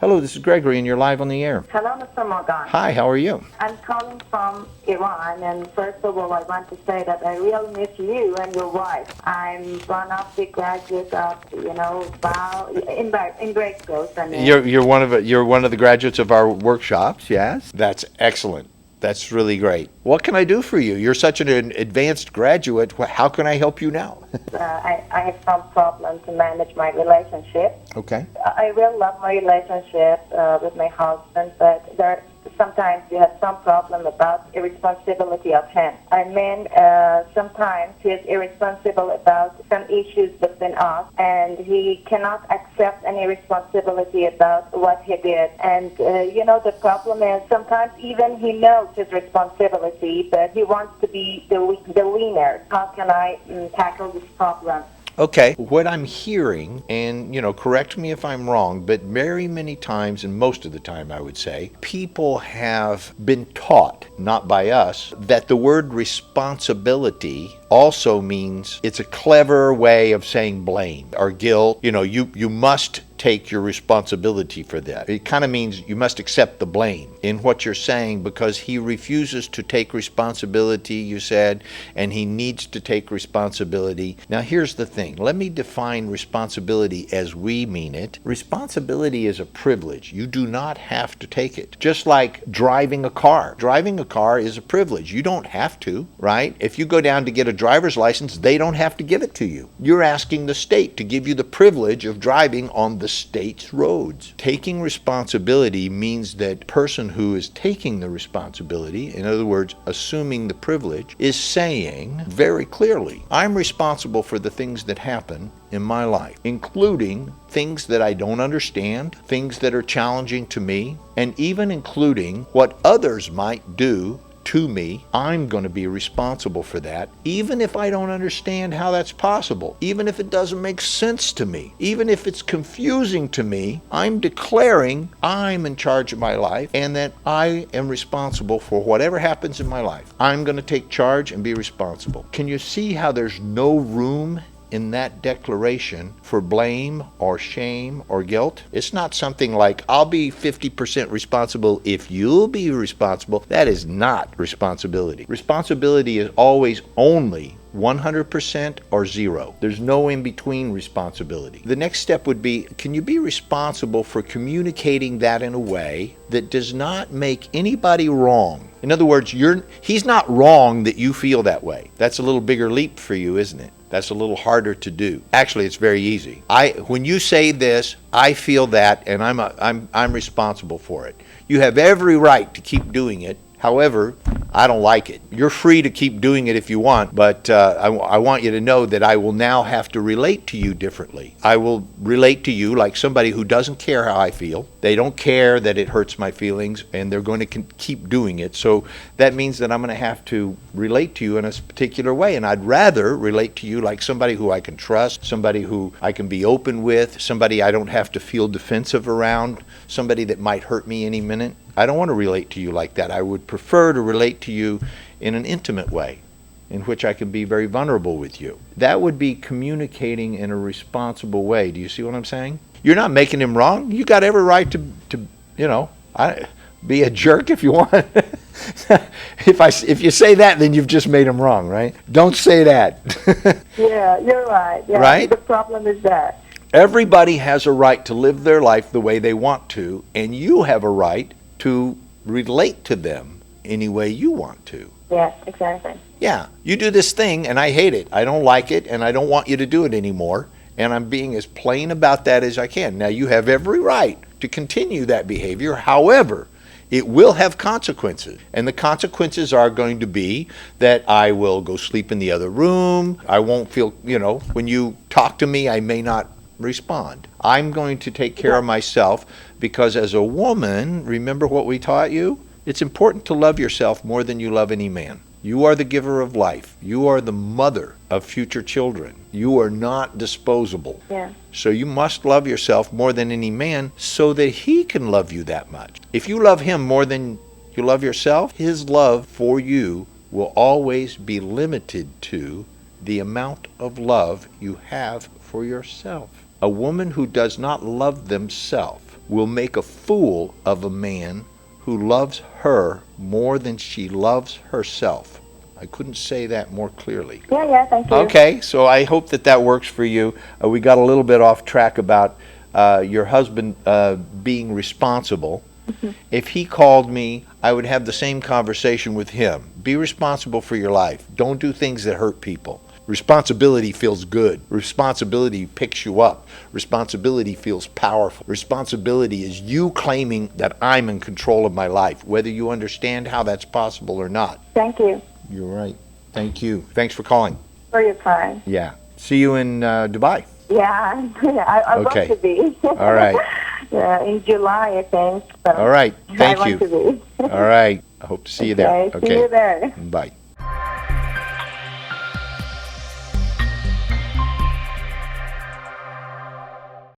Hello, this is Gregory, and you're live on the air. Hello, Mr. Morgan. Hi, how are you? I'm calling from Iran, and first of all, I want to say that I really miss you and your wife. I'm one of the graduates of, in grade school. You're one of the graduates of our workshops, yes? That's excellent. That's really great. What can I do for you? You're such an advanced graduate. How can I help you now? I have some problem to manage my relationship. Okay. I really love my relationship with my husband, but sometimes we have some problem about irresponsibility of him. Sometimes he is irresponsible about some issues between us, and he cannot accept any responsibility about what he did. And, the problem is sometimes even he knows his responsibility, but he wants to be the winner. How can I tackle this problem? Okay, what I'm hearing, and correct me if I'm wrong, but very many times, and most of the time I would say, people have been taught, not by us, that the word responsibility also means it's a clever way of saying blame or guilt. You must take your responsibility for that. It kind of means you must accept the blame in what you're saying because he refuses to take responsibility, you said, and he needs to take responsibility. Now, here's the thing. Let me define responsibility as we mean it. Responsibility is a privilege. You do not have to take it. Just like driving a car. Driving a car is a privilege. You don't have to, right? If you go down to get a driver's license, they don't have to give it to you. You're asking the state to give you the privilege of driving on the state's roads. Taking responsibility means that person who is taking the responsibility, in other words, assuming the privilege, is saying very clearly, I'm responsible for the things that happen in my life, including things that I don't understand, things that are challenging to me, and even including what others might do to me. I'm going to be responsible for that, even if I don't understand how that's possible, even if it doesn't make sense to me, even if it's confusing to me. I'm declaring I'm in charge of my life and that I am responsible for whatever happens in my life. I'm going to take charge and be responsible. Can you see how there's no room in that declaration for blame or shame or guilt? It's not something like, I'll be 50% responsible if you'll be responsible. That is not responsibility. Responsibility is always only 100% or zero. There's no in between responsibility. The next step would be, can you be responsible for communicating that in a way that does not make anybody wrong? In other words, he's not wrong that you feel that way. That's a little bigger leap for you, isn't it? That's a little harder to do. Actually, it's very easy. When you say this, I feel that, and I'm responsible for it. You have every right to keep doing it. However, I don't like it. You're free to keep doing it if you want, but I want you to know that I will now have to relate to you differently. I will relate to you like somebody who doesn't care how I feel. They don't care that it hurts my feelings, and they're going to keep doing it. So that means that I'm going to have to relate to you in a particular way, and I'd rather relate to you like somebody who I can trust, somebody who I can be open with, somebody I don't have to feel defensive around, somebody that might hurt me any minute. I don't want to relate to you like that. I would prefer to relate to you in an intimate way in which I can be very vulnerable with you. That would be communicating in a responsible way. Do you see what I'm saying? You're not making him wrong. You got every right to be a jerk if you want. If you say that, then you've just made him wrong, right? Don't say that. Yeah, you're right. Yeah, right? The problem is that everybody has a right to live their life the way they want to, and you have a right to relate to them any way you want to. Yeah, exactly. Yeah, you do this thing and I hate it. I don't like it and I don't want you to do it anymore. And I'm being as plain about that as I can. Now, you have every right to continue that behavior. However, it will have consequences. And the consequences are going to be that I will go sleep in the other room. I won't feel, when you talk to me, I may not respond. I'm going to take care of myself because as a woman, remember what we taught you? It's important to love yourself more than you love any man. You are the giver of life. You are the mother of future children. You are not disposable. Yeah. So you must love yourself more than any man so that he can love you that much. If you love him more than you love yourself, his love for you will always be limited to the amount of love you have for yourself. A woman who does not love themselves will make a fool of a man who loves her more than she loves herself. I couldn't say that more clearly. Yeah, thank you. Okay, so I hope that that works for you. We got a little bit off track about your husband being responsible. If he called me, I would have the same conversation with him. Be responsible for your life. Don't do things that hurt people. Responsibility feels good. Responsibility picks you up. Responsibility feels powerful. Responsibility is you claiming that I'm in control of my life, whether you understand how that's possible or not. Thank you You're right. Thank you. Thanks for calling. for your time. Yeah. See you in Dubai. Yeah, I Okay. want to be. All right. Yeah, in July, I think. So All right. Thank I you. want to be. All right. I hope to see you there. Okay, see you there. Bye.